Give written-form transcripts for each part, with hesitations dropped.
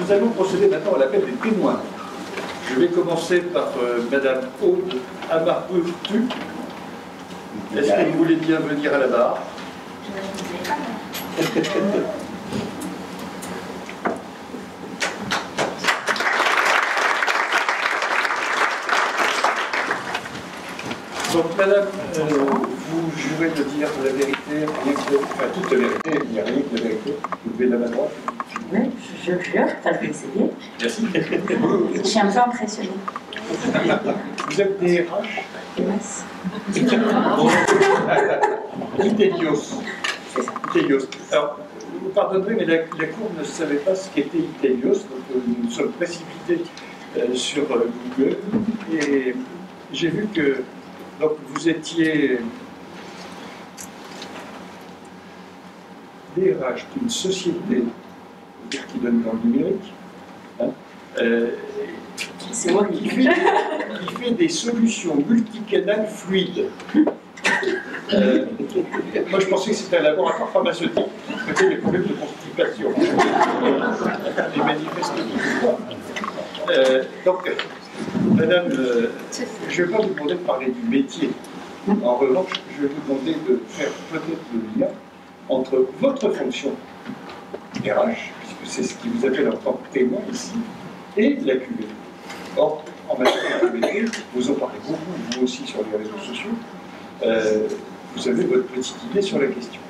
nous allons procéder maintenant à l'appel des témoins. Je vais commencer par Madame Aude Amarpeutu. Est-ce que vous voulez bien venir à la barre? Donc, Madame, vous jurez de dire la vérité, rien que enfin, toute la vérité, il n'y a rien que la vérité. Vous levez la main droite. Oui, je jure, enfin, je vais essayer. Merci. Je suis un peu impressionnée. Vous êtes des RH? Yes. Itelios. Itelios. Alors, vous pardonnerez, mais la Cour ne savait pas ce qu'était Itelios, donc nous sommes précipités sur Google, et j'ai vu que donc, vous étiez DRH d'une société qui donne dans le numérique, hein, c'est moi qui fait des solutions multicanales fluides. Moi, je pensais que c'était un laboratoire pharmaceutique qui traitait les problèmes de constipation. Et manifestement. Donc, Madame, je ne vais pas vous demander de parler du métier. En revanche, je vais vous demander de faire peut-être le lien entre votre fonction RH, puisque c'est ce qui vous appelle en tant que témoin ici, et la QV. Or, en matière de QV, vous en parlez beaucoup, vous aussi, sur les réseaux sociaux. Vous avez votre petite idée sur la question.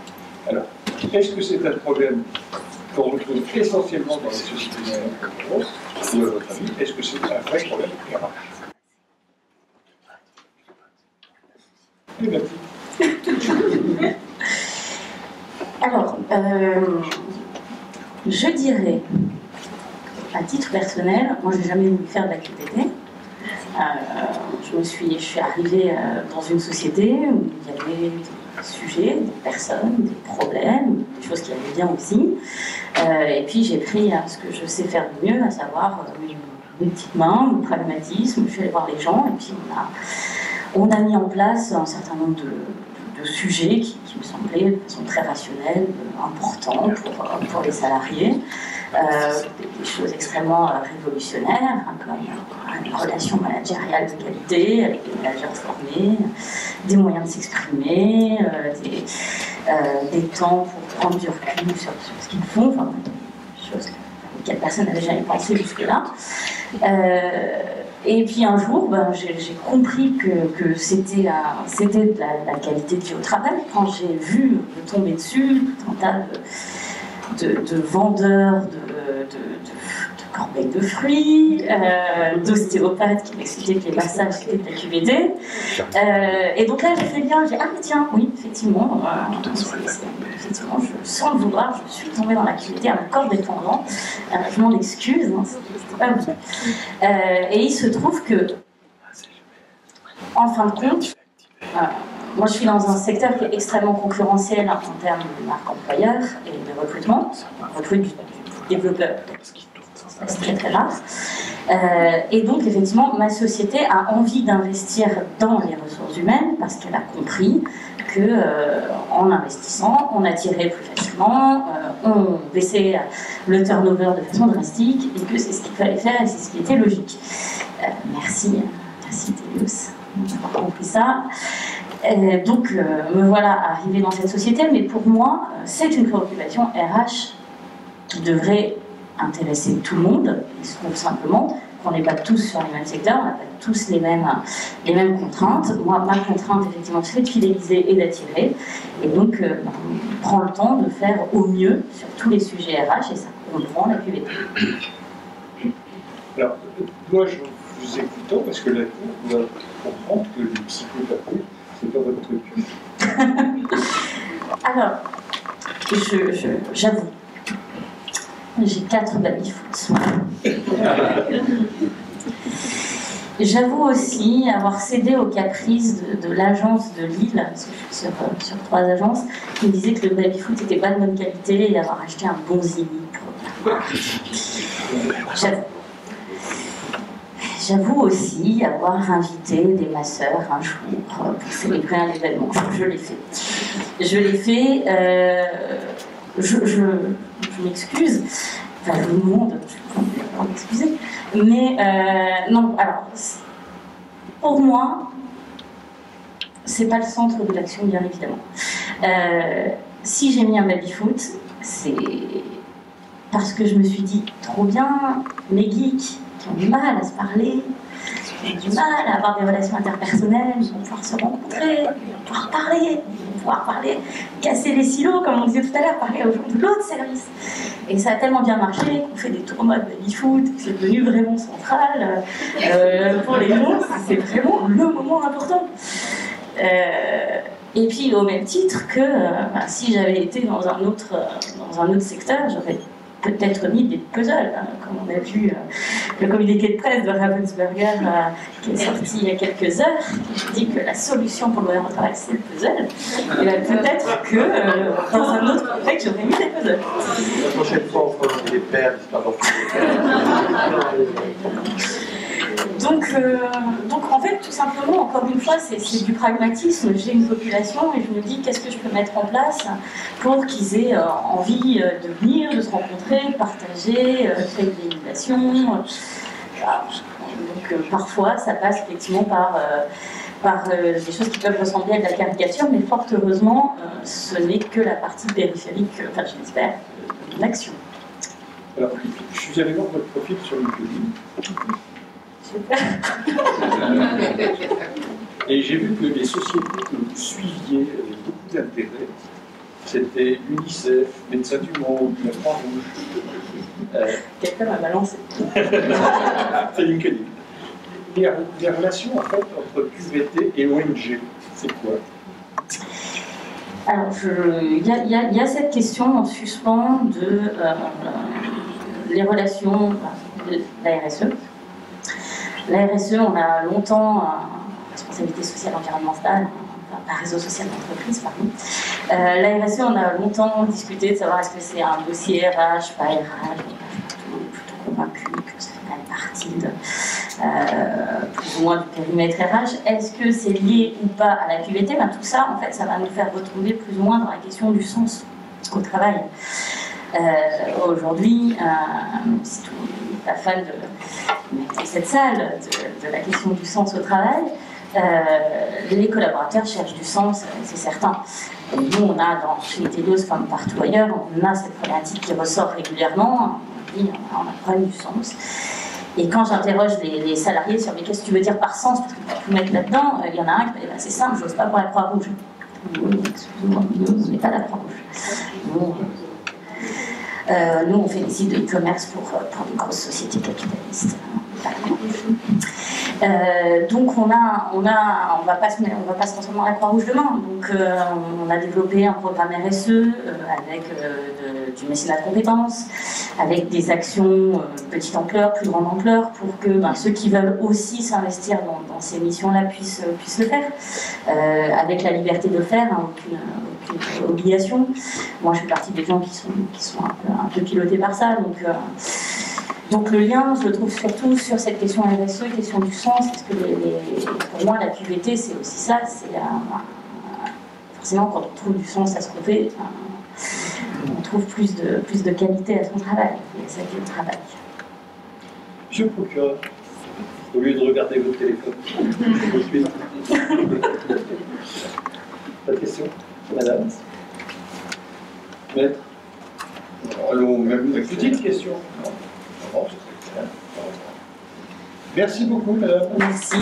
Alors, est-ce que c'est un problème qu'on retrouve essentiellement dans les sociétés numériques, ou à votre avis, est-ce que c'est un vrai problème RH? Alors, je dirais, à titre personnel, moi j'ai jamais voulu faire de la QPT. Je suis arrivée dans une société où il y avait des sujets, des personnes, des problèmes, des choses qui allaient bien aussi. Et puis j'ai pris ce que je sais faire de mieux, à savoir mes petites mains, mon pragmatisme. Je suis allée voir les gens et puis on a mis en place un certain nombre de sujets qui me semblaient de façon très rationnelle, importants pour les salariés. Des choses extrêmement révolutionnaires, hein, comme une relation managériale de qualité avec des managers formés, des moyens de s'exprimer, des temps pour prendre du recul sur ce qu'ils font, enfin, des choses auxquelles personne n'avait jamais pensé jusque-là. Et puis un jour, j'ai compris que c'était de la qualité de vie au travail. Quand j'ai vu me tomber dessus tout un tas de vendeurs de corbeilles de fruits, d'ostéopathes qui m'expliquaient que les massages c'était de la QVT. Et donc là j'ai fait bien, j'ai dit ah mais tiens, oui, effectivement, effectivement, je, sans le vouloir, je suis tombée dans la QVT à mon corps défendant. Je m'en excuse, hein, c'était pas bon. Et il se trouve que, en fin de compte, moi, je suis dans un secteur qui est extrêmement concurrentiel en termes de marque employeur et de recrutement. On recrute du développeur, c'est très très rare. Et donc, effectivement, ma société a envie d'investir dans les ressources humaines parce qu'elle a compris qu'en investissant, on attirait plus facilement, on baissait le turnover de façon drastique et que c'est ce qu'il fallait faire et c'est ce qui était logique. Merci Telios d'avoir compris ça. Donc, me voilà arrivée dans cette société, mais pour moi, c'est une préoccupation RH qui devrait intéresser tout le monde. Il se trouve simplement qu'on n'est pas tous sur les mêmes secteurs, on n'a pas tous les mêmes contraintes. Moi, ma contrainte, effectivement, c'est de fidéliser et d'attirer. Et donc, on prend le temps de faire au mieux sur tous les sujets RH, et ça comprend la QVT. Alors, moi, je vous écoutant, parce que la Cour doit comprendre que les psychothérapeutes, c'est pas votre truc. Alors, j'avoue, j'ai 4 baby-foot. J'avoue aussi avoir cédé aux caprices de l'agence de Lille, parce que je suis sur 3 agences, qui me disaient que le baby-foot n'était pas de bonne qualité et avoir acheté un bon zini pour... J'avoue aussi avoir invité des masseurs un jour pour célébrer un événement. Je l'ai fait. Je l'ai fait. Je m'excuse. Enfin, je vous demande, m'excuser. Mais non, alors, pour moi, c'est pas le centre de l'action, bien évidemment. Si j'ai mis un baby-foot, c'est parce que je me suis dit, trop bien, mes geeks qui ont du mal à se parler, qui ont du mal à avoir des relations interpersonnelles, ils vont pouvoir se rencontrer, ils vont pouvoir parler, casser les silos, comme on disait tout à l'heure, parler aux gens de l'autre service. Et ça a tellement bien marché qu'on fait des tournois de baby-foot, que c'est devenu vraiment central pour les gens, c'est vraiment le moment important. Et puis au même titre que si j'avais été dans un autre secteur, j'aurais peut-être mis des puzzles, comme on a vu le communiqué de presse de Ravensburger qui est sorti il y a quelques heures, qui dit que la solution pour le bonheur au travail c'est le puzzle. Et peut-être que dans un autre contexte j'aurais mis des puzzles. La prochaine fois on fera des paires, l'histoire d'enfants. Donc en fait, tout simplement, encore une fois, c'est du pragmatisme. J'ai une population et je me dis qu'est-ce que je peux mettre en place pour qu'ils aient envie de venir, de se rencontrer, de partager, créer des innovations. Donc parfois, ça passe effectivement par des choses qui peuvent ressembler à de la caricature, mais fort heureusement, ce n'est que la partie périphérique, enfin je l'espère, de l'action. Alors, je suis allé voir votre profil sur LinkedIn. Et j'ai vu que les sociétés que vous suiviez avec beaucoup d'intérêt, c'était l'UNICEF, Médecins du Monde, la Croix-Rouge. Quelqu'un m'a balancé. C'est LinkedIn. Les relations en fait, entre QVT et ONG, c'est quoi? Alors, il y a cette question en suspens de les relations de la RSE. La RSE, on a longtemps, responsabilité sociale environnementale, un réseau social d'entreprise, pardon. La RSE, on a longtemps discuté de savoir est-ce que c'est un dossier RH, pas RH, plutôt convaincu que ça fait quand même partie de plus ou moins du périmètre RH. Est-ce que c'est lié ou pas à la QVT? Ben, tout ça, en fait, ça va nous faire retrouver plus ou moins dans la question du sens au travail. Aujourd'hui, si tout n'est pas fan de cette salle, de la question du sens au travail, les collaborateurs cherchent du sens, c'est certain. Et nous, on a chez Telos, comme partout ailleurs, on a cette problématique qui ressort régulièrement. On a un problème du sens. Et quand j'interroge les salariés sur mais qu'est-ce que tu veux dire par sens, parce qu'on va tout mettre là-dedans, il y en a un qui me dit c'est simple, je n'ose pas pour la Croix-Rouge. Excusez-moi, on n'est pas la Croix-Rouge. Nous, on fait des sites de e-commerce pour des grosses sociétés capitalistes. Donc on va pas se transformer en la Croix-Rouge demain. Donc on a développé un programme RSE avec du mécénat de compétences, avec des actions petite ampleur, plus grande ampleur, pour que ceux qui veulent aussi s'investir dans ces missions-là puissent le faire, avec la liberté de le faire, aucune obligation. Moi je fais partie des gens qui sont un peu pilotés par ça. Donc le lien, je le trouve surtout sur cette question RSE, question du sens, parce que pour moi la QVT c'est aussi ça, c'est forcément quand on trouve du sens à ce qu'on fait, on trouve plus de qualité à son travail, et à sa vie au travail. Monsieur le procureur, au lieu de regarder votre téléphone, pas de question, madame? Maître? Alors, même Une petite question. Non. Merci beaucoup, madame. Merci.